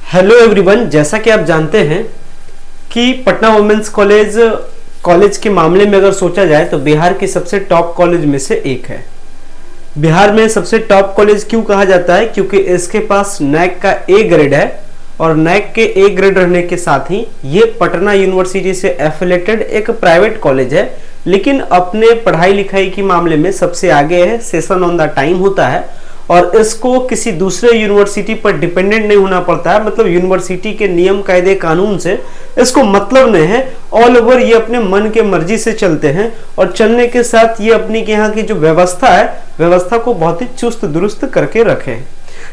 Hello everyone, जैसा कि आप जानते हैं कि पटना वुमेन्स कॉलेज के मामले में अगर सोचा जाए तो बिहार की सबसे टॉप कॉलेज में से एक है। बिहार में सबसे टॉप कॉलेज क्यों कहा जाता है? क्योंकि इसके पास नैक का ए ग्रेड है और नैक के ए ग्रेड रहने के साथ ही ये पटना यूनिवर्सिटी से एफिलेटेड एक प्राइवेट कॉलेज है, लेकिन अपने पढ़ाई लिखाई के मामले में सबसे आगे है। सेशन ऑन द टाइम होता है और इसको किसी दूसरे यूनिवर्सिटी पर डिपेंडेंट नहीं होना पड़ता है। मतलब यूनिवर्सिटी के नियम कायदे कानून से इसको मतलब नहीं है। ऑल ओवर ये अपने मन के मर्जी से चलते हैं और चलने के साथ ये अपनी के यहाँ की जो व्यवस्था है, व्यवस्था को बहुत ही चुस्त दुरुस्त करके रखे हैं,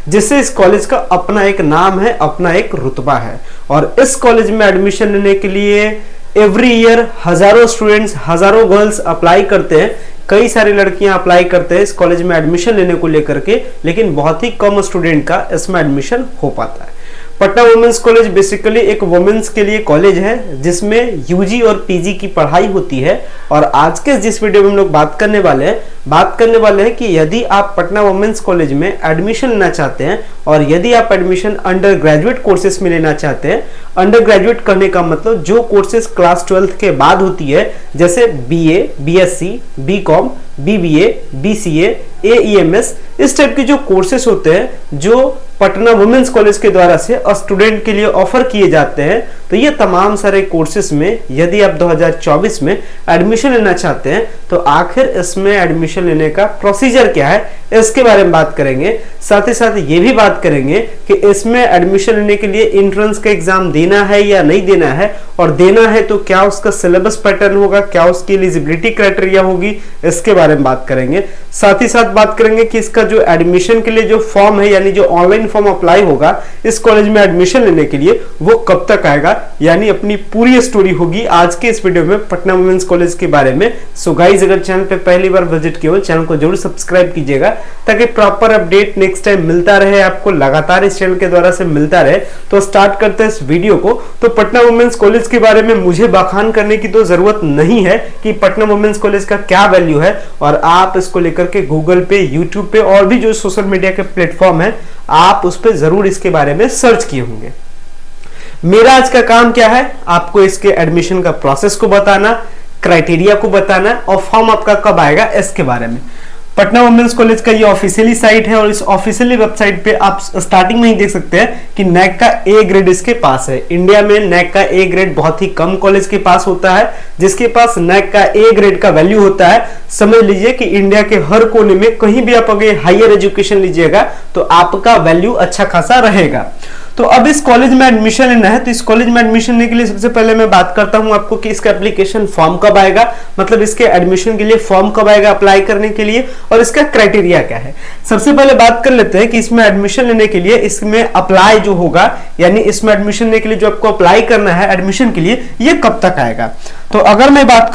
जिससे इस कॉलेज का अपना एक नाम है, अपना एक रुतबा है। और इस कॉलेज में एडमिशन लेने के लिए एवरी ईयर हजारों स्टूडेंट्स, हजारों गर्ल्स अप्लाई करते हैं। कई सारी लड़कियां अप्लाई करते हैं इस कॉलेज में एडमिशन लेने को लेकर के, लेकिन बहुत ही कम स्टूडेंट का इसमें एडमिशन हो पाता है। पटना वुमेन्स कॉलेज बेसिकली एक वुमेन्स के लिए कॉलेज है जिसमें यूजी और पीजी की पढ़ाई होती है। और आज के जिस वीडियो में हम लोग बात करने वाले हैं कि यदि आप पटना वुमेन्स कॉलेज में एडमिशन लेना चाहते हैं और यदि आप एडमिशन अंडर ग्रेजुएट कोर्सेज में लेना चाहते हैं, अंडर ग्रेजुएट करने का मतलब जो कोर्सेज क्लास 12th के बाद होती है, जैसे BA, BSc, BCom, BBA, BCA, AEMS, इस टाइप के जो कोर्सेज होते हैं जो पटना वुमेन्स कॉलेज के द्वारा से स्टूडेंट के लिए ऑफर किए जाते हैं, तो ये तमाम सारे कोर्सेज में यदि आप 2024 में एडमिशन लेना चाहते हैं तो आखिर इसमें एडमिशन लेने का प्रोसीजर क्या है, इसके बारे में बात करेंगे। साथ ही साथ ये भी बात करेंगे कि इसमें एडमिशन लेने के लिए एंट्रेंस का एग्जाम देना है या नहीं देना है, और देना है तो क्या उसका सिलेबस पैटर्न होगा, क्या उसकी एलिजिबिलिटी क्राइटेरिया होगी, इसके बारे में बात करेंगे। साथ ही साथ बात करेंगे कि इसका जो एडमिशन के लिए जो फॉर्म है, यानी जो ऑनलाइन फॉर्म अप्लाई होगा इस कॉलेज में एडमिशन लेने के लिए, वो कब तक आएगा, यानी अपनी पूरी स्टोरी होगी आज के इस वीडियो में पटना वुमेन्स कॉलेज के बारे में। सो गाइस, अगर चैनल पे पहली बार विजिट किए हो, चैनल को जरूर सब्सक्राइब कीजिएगा ताकि प्रॉपर अपडेट नेक्स्ट टाइम मिलता रहे, आपको लगातार इस चैनल के द्वारा से मिलता रहे। तो स्टार्ट करते हैं इस वीडियो को। तो पटना वुमेन्स कॉलेज के बारे में मुझे बखान करने की तो जरूरत नहीं है कि पटना वुमेन्स कॉलेज का क्या वैल्यू है, और आप इसको लेकर के गूगल पे, यूट्यूब पे और भी जो सोशल मीडिया के प्लेटफॉर्म है, आप उस पर जरूर इसके बारे में सर्च किए होंगे। मेरा आज का काम क्या है? आपको इसके एडमिशन का प्रोसेस को बताना, क्राइटेरिया को बताना और फॉर्म आपका कब आएगा इसके बारे में। पटना वुमेन्स कॉलेज का ये ऑफिशियली साइट है और इस ऑफिशियली वेबसाइट पे आप स्टार्टिंग में ही देख सकते हैं कि नैक का ए ग्रेड इसके पास है। इंडिया में नैक का ए ग्रेड बहुत ही कम कॉलेज के पास होता है, जिसके पास नैक का ए ग्रेड का वैल्यू होता है। समझ लीजिए कि इंडिया के हर कोने में कहीं भी आप अगर हायर एजुकेशन लीजिएगा तो आपका वैल्यू अच्छा खासा रहेगा। तो अब इस कॉलेज में एडमिशन लेना है, तो इस कॉलेज में एडमिशन लेने के लिए सबसे पहले मैं बात करता हूं आपको कि इसका एप्लीकेशन फॉर्म कब आएगा, मतलब इसके एडमिशन के लिए फॉर्म कब आएगा अप्लाई करने के लिए, और इसका क्राइटेरिया क्या है। सबसे पहले बात कर लेते हैं कि इसमें एडमिशन लेने के लिए इसमें अप्लाई जो होगा, यानी इसमें एडमिशन लेने के लिए जो आपको अप्लाई करना है एडमिशन के लिए, ये कब तक आएगा। तो अगर मैं बात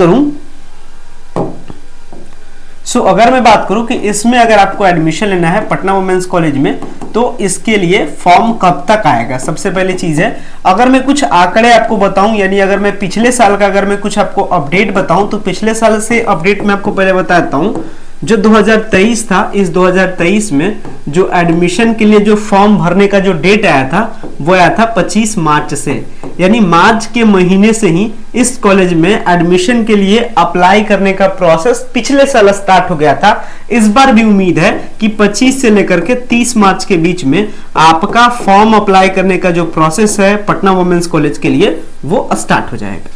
करूं कि इसमें अगर आपको एडमिशन लेना है पटना वुमेन्स कॉलेज में, तो इसके लिए फॉर्म कब तक आएगा। सबसे पहली चीज है, अगर मैं कुछ आंकड़े आपको बताऊं, यानी अगर मैं पिछले साल का अगर मैं कुछ आपको अपडेट बताऊं, तो पिछले साल से अपडेट मैं आपको पहले बताता हूं। जो 2023 था, इस 2023 में जो एडमिशन के लिए जो फॉर्म भरने का जो डेट आया था वो आया था 25 मार्च से, यानी मार्च के महीने से ही इस कॉलेज में एडमिशन के लिए अप्लाई करने का प्रोसेस पिछले साल स्टार्ट हो गया था। इस बार भी उम्मीद है कि 25 से लेकर के 30 मार्च के बीच में आपका फॉर्म अप्लाई करने का जो प्रोसेस है पटना वुमेन्स कॉलेज के लिए वो स्टार्ट हो जाएगा।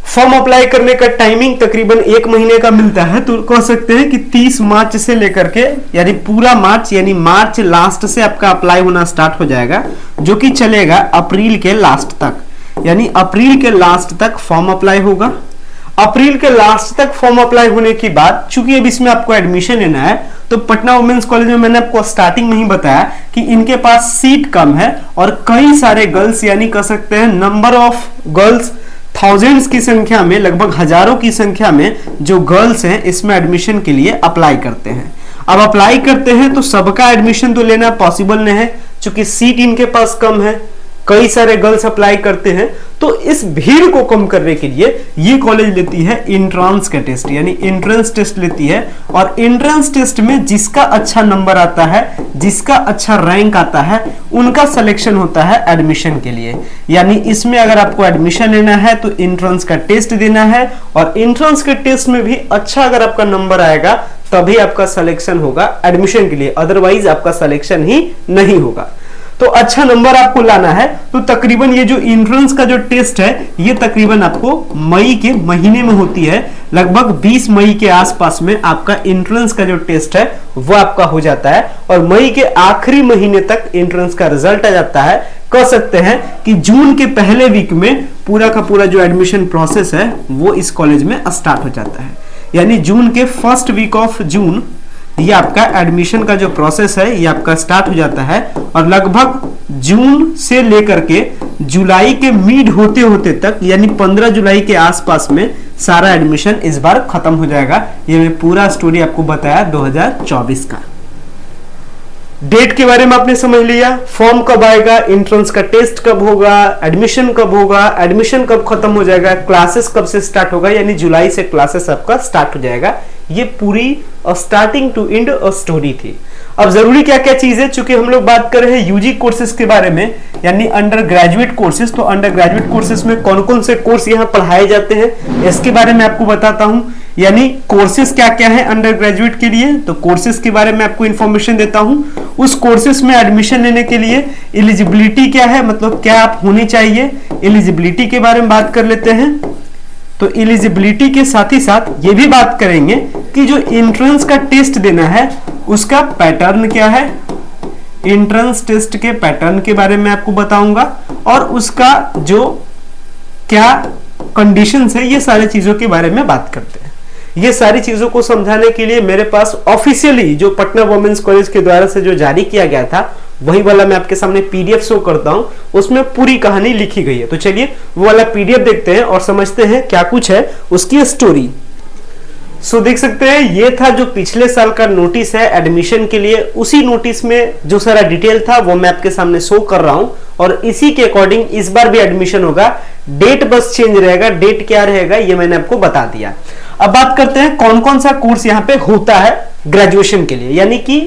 फॉर्म अप्लाई करने का टाइमिंग तकरीबन 1 महीने का मिलता है, तो कह सकते हैं कि 30 मार्च से लेकर के यानी पूरा मार्च, यानी मार्च लास्ट से आपका अप्लाई होना स्टार्ट हो जाएगा, जो कि चलेगा अप्रैल के लास्ट तक। यानी अप्रैल के लास्ट तक फॉर्म अप्लाई होगा। अप्रैल के लास्ट तक फॉर्म अप्लाई होने के बाद, चूंकि अब इसमें आपको एडमिशन लेना है, तो पटना वुमेन्स कॉलेज में मैंने आपको स्टार्टिंग में ही बताया कि इनके पास सीट कम है और कई सारे गर्ल्स, यानी कह सकते हैं नंबर ऑफ गर्ल्स थाउजेंड्स की संख्या में, लगभग हजारों की संख्या में जो गर्ल्स हैं इसमें एडमिशन के लिए अप्लाई करते हैं। अब अप्लाई करते हैं तो सबका एडमिशन तो लेना पॉसिबल नहीं है, क्योंकि सीट इनके पास कम है, कई सारे गर्ल्स अप्लाई करते हैं, तो तो इस भीड़ को कम करने के लिए ये कॉलेज लेती है एंट्रेंस का टेस्ट, यानी एंट्रेंस टेस्ट लेती है। और एंट्रेंस टेस्ट में जिसका अच्छा नंबर आता है, जिसका अच्छा रैंक आता है, उनका सिलेक्शन होता है एडमिशन के लिए। यानी इसमें अगर आपको एडमिशन लेना है तो एंट्रेंस का टेस्ट देना है, और एंट्रेंस के टेस्ट में भी अच्छा अगर आपका नंबर आएगा तभी आपका सिलेक्शन होगा एडमिशन के लिए, अदरवाइज आपका सिलेक्शन ही नहीं होगा। तो अच्छा नंबर आपको लाना है तो तकरीबन ये जो एंट्रेंस का जो टेस्ट है ये तकरीबन आपको मई के महीने में होती है। लगभग 20 मई के आसपास में आपका एंट्रेंस का जो टेस्ट है वो आपका हो जाता है, और मई के आखिरी महीने तक एंट्रेंस का रिजल्ट आ जाता है। कह सकते हैं कि जून के पहले वीक में पूरा का पूरा जो एडमिशन प्रोसेस है वो इस कॉलेज में स्टार्ट हो जाता है। यानी जून के फर्स्ट वीक ऑफ जून ये आपका एडमिशन का जो प्रोसेस है ये आपका स्टार्ट हो जाता है, और लगभग जून से लेकर के जुलाई के मिड होते होते तक, यानी 15 जुलाई के आसपास में सारा एडमिशन इस बार खत्म हो जाएगा। ये मैं पूरा स्टोरी आपको बताया 2024 का। डेट के बारे में आपने समझ लिया, फॉर्म कब आएगा, एंट्रेंस का टेस्ट कब होगा, एडमिशन कब होगा, एडमिशन कब खत्म हो जाएगा, क्लासेस कब से स्टार्ट होगा, यानी जुलाई से क्लासेस आपका स्टार्ट हो जाएगा। ये पूरी स्टार्टिंग टू एंड स्टोरी थी। अब जरूरी क्या क्या चीज है, चूंकि हम लोग बात कर रहे हैं यूजी कोर्सेज के बारे में, यानी अंडर ग्रेजुएट कोर्सेज, तो अंडर ग्रेजुएट कोर्सेज में कौन कौन से कोर्स यहाँ पढ़ाए जाते हैं इसके बारे में आपको बताता हूं। यानी कोर्सेज क्या क्या है अंडर ग्रेजुएट के लिए, तो कोर्सेज के बारे में आपको इंफॉर्मेशन देता हूं। उस कोर्सेज में एडमिशन लेने के लिए एलिजिबिलिटी क्या है, मतलब क्या आप होने चाहिए, एलिजिबिलिटी के बारे में बात कर लेते हैं। तो एलिजिबिलिटी के साथ ही साथ ये भी बात करेंगे कि जो एंट्रेंस का टेस्ट देना है उसका पैटर्न क्या है, एंट्रेंस टेस्ट के पैटर्न के बारे में आपको बताऊंगा, और उसका जो क्या कंडीशंस है ये सारी चीजों के बारे में बात करते हैं। ये सारी चीजों को समझाने के लिए मेरे पास ऑफिशियली जो पटना वुमेन्स कॉलेज के द्वारा से जो जारी किया गया था वही वाला मैं आपके सामने पीडीएफ शो करता हूं, उसमें पूरी कहानी लिखी गई है। तो चलिए वो वाला पीडीएफ देखते हैं और समझते हैं क्या कुछ है उसकी स्टोरी। सो देख सकते हैं ये था जो पिछले साल का नोटिस है एडमिशन के लिए। उसी नोटिस में जो सारा डिटेल था वो मैं आपके सामने शो कर रहा हूं, और इसी के अकॉर्डिंग इस बार भी एडमिशन होगा। डेट बस चेंज रहेगा, डेट क्या रहेगा ये मैंने आपको बता दिया। अब बात करते हैं कौन कौन सा कोर्स यहाँ पे होता है ग्रेजुएशन के लिए, यानी कि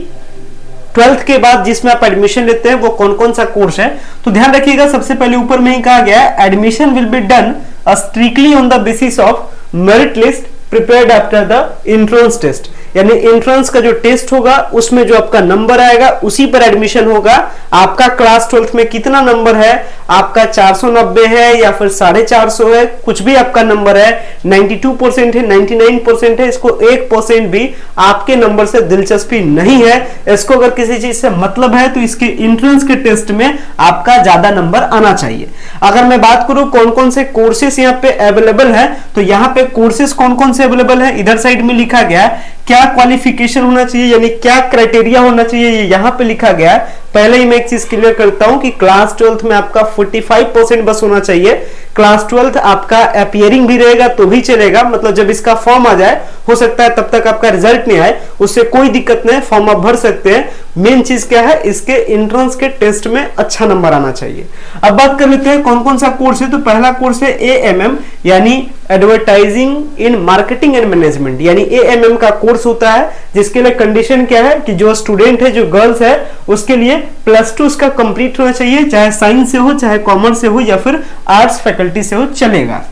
12th के बाद जिसमें आप एडमिशन लेते हैं वो कौन कौन सा कोर्स है। तो ध्यान रखिएगा, सबसे पहले ऊपर में ही कहा गया है admission will be done strictly on the basis of merit list prepared after the entrance test. यानी एंट्रेंस का जो टेस्ट होगा उसमें जो आपका नंबर आएगा उसी पर एडमिशन होगा। आपका क्लास 12th में कितना नंबर है, आपका 490 है या फिर 450 है, कुछ भी आपका नंबर है, 92% है, 99% है, इसको 1% भी आपके नंबर से दिलचस्पी नहीं है। इसको अगर किसी चीज से मतलब है तो इसके एंट्रेंस के टेस्ट में आपका ज्यादा नंबर आना चाहिए। अगर मैं बात करूं कौन कौन से कोर्सेस यहाँ पे अवेलेबल है, तो यहाँ पे कोर्सेस कौन कौन से अवेलेबल है इधर साइड में लिखा गया है। क्या क्वालिफिकेशन होना चाहिए, यानी क्या क्राइटेरिया होना चाहिए, ये यहाँ पे लिखा गया है। पहले ही मैं एक चीज क्लियर करता हूं कि क्लास 12th में आपका 45% बस होना चाहिए। क्लास 12th आपका अपीयरिंग भी रहेगा तो भी चलेगा, मतलब जब इसका फॉर्म आ जाए, हो सकता है तब तक आपका रिजल्ट नहीं आए, उससे कोई दिक्कत नहीं, फॉर्म आप भर सकते हैं। मेन चीज क्या है, इसके एंट्रेंस के टेस्ट में अच्छा नंबर आना चाहिए। अब बात कर लेते हैं कौन कौन सा कोर्स है। तो पहला कोर्स है AMM, यानी advertising in marketing and management, यानी AMM का कोर्स होता है, जिसके लिए कंडीशन क्या है कि जो स्टूडेंट है, जो गर्ल्स है, उसके लिए +2 उसका कंप्लीट होना चाहिए, चाहे साइंस से हो, चाहे कॉमर्स से हो, या फिर आर्ट्स फैकल्टी से हो, चलेगा।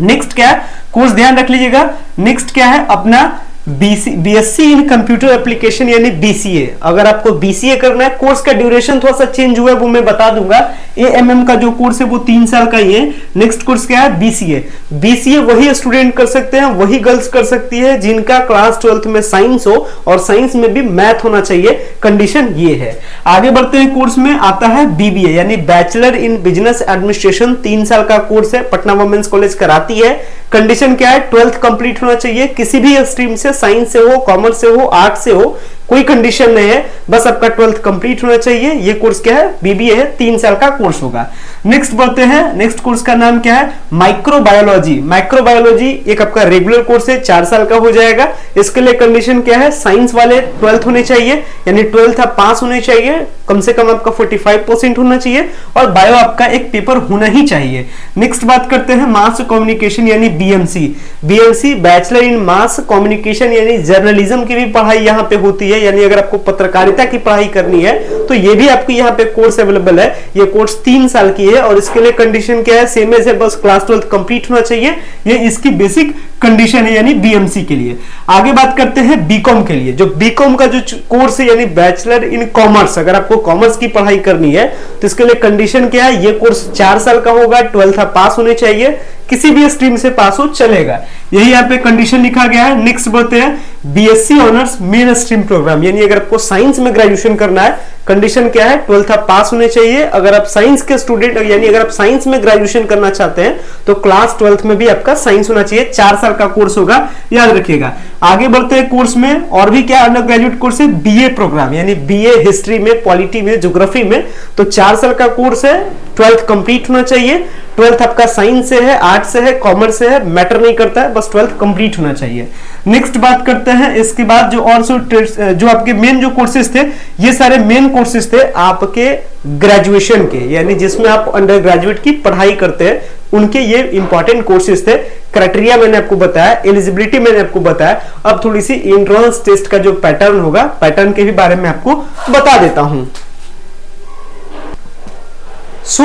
नेक्स्ट क्या है कोर्स, ध्यान रख लीजिएगा। नेक्स्ट क्या है अपना BSc इन कंप्यूटर एप्लीकेशन, यानी BCA। अगर आपको BCA करना है, कोर्स का ड्यूरेशन थोड़ा सा चेंज हुआ है वो मैं बता दूंगा। AMM का जो कोर्स है वो 3 साल का ही है। नेक्स्ट कोर्स क्या है BCA। BCA वही स्टूडेंट कर सकते हैं, वही गर्ल्स कर सकती है जिनका क्लास 12th में साइंस हो, और साइंस में भी मैथ होना चाहिए, कंडीशन ये है। आगे बढ़ते हैं, कोर्स में आता है BBA, यानी बैचलर इन बिजनेस एडमिनिस्ट्रेशन। 3 साल का कोर्स है, पटना वुमेन्स कॉलेज कराती है। कंडीशन क्या है, 12th कंप्लीट होना चाहिए, किसी भी स्ट्रीम से, साइंस से हो, कॉमर्स से हो, आर्ट से हो, कोई कंडीशन नहीं है, बस आपका 12th कंप्लीट होना चाहिए। ये कोर्स क्या है, बीबीए है, 3 साल का कोर्स होगा। नेक्स्ट बढ़ते हैं, नेक्स्ट कोर्स का नाम क्या है, माइक्रोबायोलॉजी। माइक्रोबायोलॉजी एक आपका रेगुलर कोर्स है, 4 साल का हो जाएगा। इसके लिए कंडीशन क्या है, साइंस वाले 12th होने चाहिए, यानी 12th आप पास होने चाहिए, कम से कम आपका 45% होना चाहिए, और बायो आपका एक पेपर होना ही चाहिए। नेक्स्ट बात करते हैं मास कम्युनिकेशन यानी BMC. BMC bachelor in mass communication यानी जर्नलिज्म की भी पढ़ाई यहाँ पे होती है, यानी अगर आपको पत्रकारिता की पढ़ाई करनी है तो ये भी आपको यहाँ पे कोर्स अवेलेबल है। ये कोर्स 3 साल की है और इसके लिए कंडीशन क्या है, सेम एज है, बस क्लास 12th कंप्लीट होना चाहिए। ये इसकी बेसिक कंडीशन है यानी बीएमसी के लिए। आगे बात करते हैं बीकॉम के लिए। जो बीकॉम का जो कोर्स है यानी बैचलर इन कॉमर्स, अगर आपको कॉमर्स की पढ़ाई करनी है तो इसके लिए कंडीशन क्या है, ये कोर्स 4 साल का होगा, 12th आप पास होने चाहिए, किसी भी स्ट्रीम से पास हो चलेगा, यही यहाँ पे कंडीशन लिखा गया है। नेक्स्ट बढ़ते हैं BSc honours mainstream programme, यानी अगर आपको साइंस में ग्रेजुएशन करना है, कंडीशन क्या है, 12th आप पास होने चाहिए। अगर आप साइंस के स्टूडेंट यानी अगर आप साइंस में ग्रेजुएशन करना चाहते हैं तो क्लास 12th में भी आपका साइंस होना चाहिए। 4 साल का कोर्स होगा, याद रखिएगा। आगे बढ़ते हैं कोर्स में, और भी क्या अंडर ग्रेजुएट कोर्स है, बीए प्रोग्राम, यानी बीए हिस्ट्री में, पॉलिटी में, ज्योग्राफी में, तो 4 साल का कोर्स है, 12th कंप्लीट होना चाहिए। 12th आपका साइंस से है, आर्ट से है, कॉमर्स से है, मैटर नहीं करता है, बस 12th कंप्लीट होना चाहिए। नेक्स्ट बात करते हैं, इसके बाद जो और जो आपके मेन जो कोर्सेज थे, ये सारे मेन कोर्सेज थे आपके ग्रेजुएशन के, यानी जिसमें आप अंडर ग्रेजुएट की पढ़ाई करते हैं, उनके ये इंपॉर्टेंट कोर्सेज थे। क्राइटेरिया मैंने आपको बताया, एलिजिबिलिटी मैंने आपको बताया। अब थोड़ी सी एंट्रेंस टेस्ट का जो पैटर्न होगा, पैटर्न के भी बारे में आपको बता देता हूं।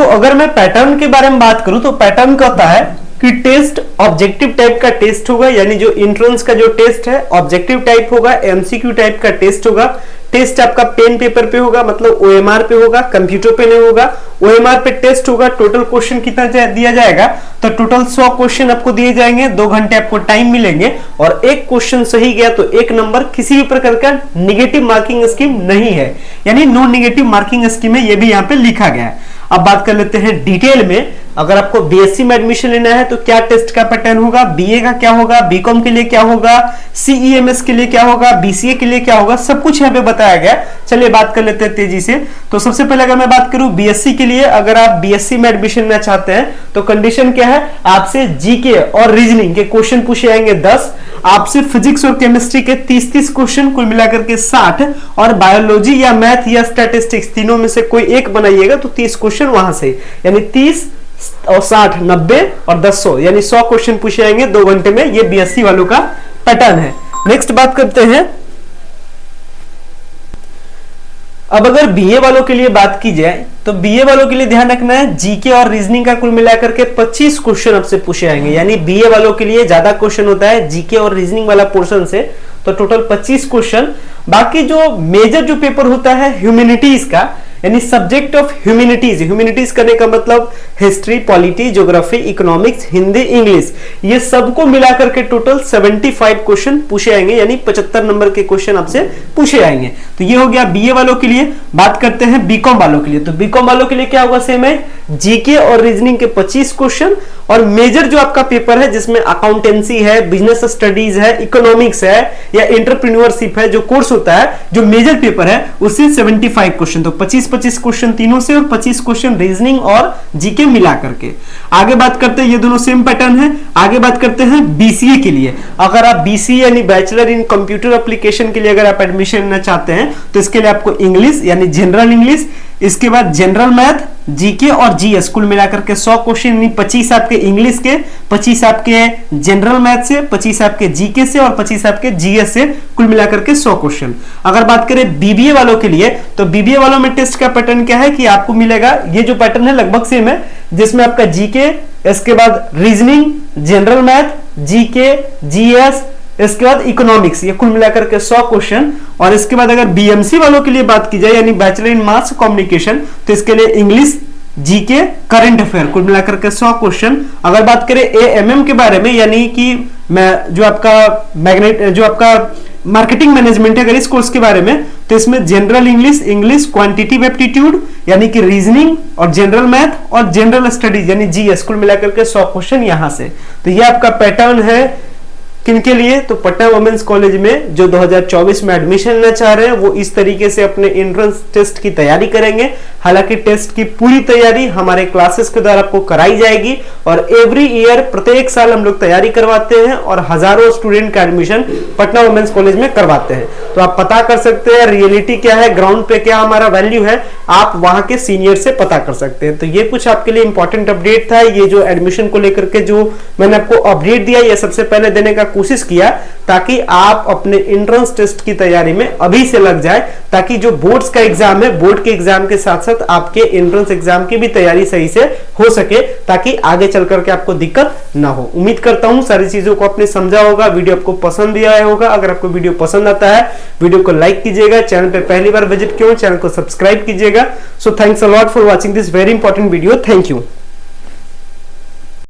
अगर मैं पैटर्न के बारे में बात करूं तो पैटर्न क्या होता है कि टेस्ट ऑब्जेक्टिव टाइप का टेस्ट होगा, यानी जो एंट्रेंस का जो टेस्ट है ऑब्जेक्टिव टाइप होगा, एमसीक्यू टाइप का टेस्ट होगा। टेस्ट आपका पेन पेपर पे होगा, मतलब ओएमआर पे होगा, कंप्यूटर पे नहीं होगा। ओएमआर पे टेस्ट होगा। टोटल क्वेश्चन कितना दिया जाएगा, तो टोटल 100 क्वेश्चन आपको दिए जाएंगे, 2 घंटे आपको टाइम मिलेंगे, और एक क्वेश्चन सही गया तो 1 नंबर। किसी भी प्रकार का निगेटिव मार्किंग स्कीम नहीं है, यानी नो निगेटिव मार्किंग स्कीम है, ये भी यहाँ पे लिखा गया है। अब बात कर लेते हैं डिटेल में। अगर आपको बीएससी में एडमिशन लेना है तो क्या टेस्ट का पैटर्न होगा, बीए का क्या होगा, बीकॉम के लिए क्या होगा, सीईएमएस के लिए क्या होगा, बीसीए के लिए क्या होगा, सब कुछ यहाँ पे बताया गया। चलिए बात कर लेते हैं तेजी से। तो सबसे पहले अगर मैं बात करूं बीएससी के लिए, अगर आप बीएससी में एडमिशन लेना चाहते हैं तो कंडीशन क्या है, आपसे जीके और रीजनिंग के क्वेश्चन पूछे जाएंगे 10, आपसे फिजिक्स और केमिस्ट्री के 30-30 क्वेश्चन, कुल मिलाकर के 60, और बायोलॉजी या मैथ या स्टैटिस्टिक्स तीनों में से कोई एक बनाइएगा तो 30 क्वेश्चन वहां से, यानी 30 और 60, 90 और 10, 100, यानी 100 क्वेश्चन पूछे जाएंगे 2 घंटे में। ये बीएससी वालों का पैटर्न है। नेक्स्ट बात करते हैं, अब अगर बीए वालों के लिए बात की जाए तो बीए वालों के लिए ध्यान रखना है, जीके और रीजनिंग का कुल मिलाकर के 25 क्वेश्चन आपसे पूछे जाएंगे, यानी बीए वालों के लिए ज्यादा क्वेश्चन होता है जीके और रीजनिंग वाला पोर्शन से, तो टोटल 25 क्वेश्चन। बाकी जो मेजर जो पेपर होता है ह्यूमैनिटीज का, यानी सब्जेक्ट ऑफ ह्यूमैनिटीज, ह्यूमैनिटीज करने का मतलब history, polity, geography, economics, Hindi, English, ये सबको मिलाकर के टोटल 75 क्वेश्चन पूछे जाएंगे, यानी 75 नंबर के क्वेश्चन आपसे पूछे जाएंगे। तो ये हो गया बीए वालों के लिए। बात करते हैं बीकॉम वालों के लिए, तो बीकॉम वालों के लिए क्या होगा, सेम है, जीके और रीजनिंग के 25 क्वेश्चन, और मेजर जो आपका पेपर है जिसमें अकाउंटेंसी है, बिजनेस स्टडीज है, इकोनॉमिक्स है या एंटरप्रेन्योरशिप है, जो कोर्स होता है, जो मेजर पेपर है, उससे 75 क्वेश्चन, तो 25 क्वेश्चन तीनों से और 25 क्वेश्चन रीजनिंग और जीके मिला करके। आगे बात करते हैं, ये दोनों सेम पैटर्न है। आगे बात करते हैं बीसीए के लिए। अगर आप बीसीए यानी बैचलर इन कंप्यूटर एप्लीकेशन के लिए अगर आप एडमिशन लेना चाहते हैं तो इसके लिए आपको इंग्लिश यानी जनरल इंग्लिश, इसके बाद जनरल मैथ, जीके और जीएस कुल मिलाकर के 100 क्वेश्चन, 25 आपके इंग्लिश के, 25 आपके जनरल मैथ से, 25 आपके जीके से और 25 आपके जीएस से, कुल मिलाकर के 100 क्वेश्चन। अगर बात करें बीबीए वालों के लिए तो बीबीए वालों में टेस्ट का पैटर्न क्या है कि आपको मिलेगा, ये जो पैटर्न है लगभग सेम है, जिसमें आपका जीके, इसके बाद reasoning, general math, GK, GS, इसके बाद इकोनॉमिक्स, ये कुल मिलाकर के 100 क्वेश्चन। और इसके बाद अगर बीएमसी वालों के लिए बात की जाए यानी बैचलर इन मास कम्युनिकेशन, तो इसके लिए इंग्लिश, जीके, करंट अफेयर कुल मिलाकर के 100 क्वेश्चन। अगर बात करें एएमएम के बारे में, यानी कि मैं जो आपका मार्केटिंग मैनेजमेंट है, अगर इस कोर्स के बारे में, तो इसमें जनरल इंग्लिश, क्वांटिटेटिव एप्टीट्यूड यानी कि रीजनिंग, और जनरल मैथ और जनरल स्टडीज यानी जीएस कुल मिलाकर के 100 क्वेश्चन यहां से। तो ये आपका पैटर्न है किनके लिए? तो पटना वुमेन्स कॉलेज में जो 2024 में एडमिशन लेना चाह रहे हैं वो इस तरीके से अपने एंट्रेंस टेस्ट की तैयारी करेंगे। हालांकि टेस्ट की पूरी तैयारी हमारे क्लासेस के द्वारा आपको कराई जाएगी और एवरी ईयर प्रत्येक साल हम लोग तैयारी करवाते हैं और हजारों स्टूडेंट का एडमिशन पटना वुमेन्स कॉलेज में करवाते हैं। तो आप पता कर सकते हैं रियलिटी क्या है, ग्राउंड पे क्या हमारा वैल्यू है, आप वहां के सीनियर से पता कर सकते हैं। तो ये कुछ आपके लिए इंपॉर्टेंट अपडेट था। ये जो एडमिशन को लेकर के जो मैंने आपको अपडेट दिया, ये सबसे पहले देने का कोशिश किया ताकि आप अपने एंट्रेंस टेस्ट की तैयारी में अभी से लग जाए, ताकि जो बोर्ड्स का एग्जाम है, बोर्ड के एग्जाम के साथ साथ आपके एंट्रेंस एग्जाम की भी तैयारी सही से हो सके, ताकि आगे चल करके आपको दिक्कत ना हो। उम्मीद करता हूं सारी चीजों को आपने समझा होगा, वीडियो आपको पसंद भी आया होगा। अगर आपको वीडियो पसंद आता है, वीडियो को लाइक कीजिएगा, चैनल पे पहली बार विजिट किया चैनल को सब्सक्राइब कीजिएगा। So thanks a lot for watching this very important video. Thank you.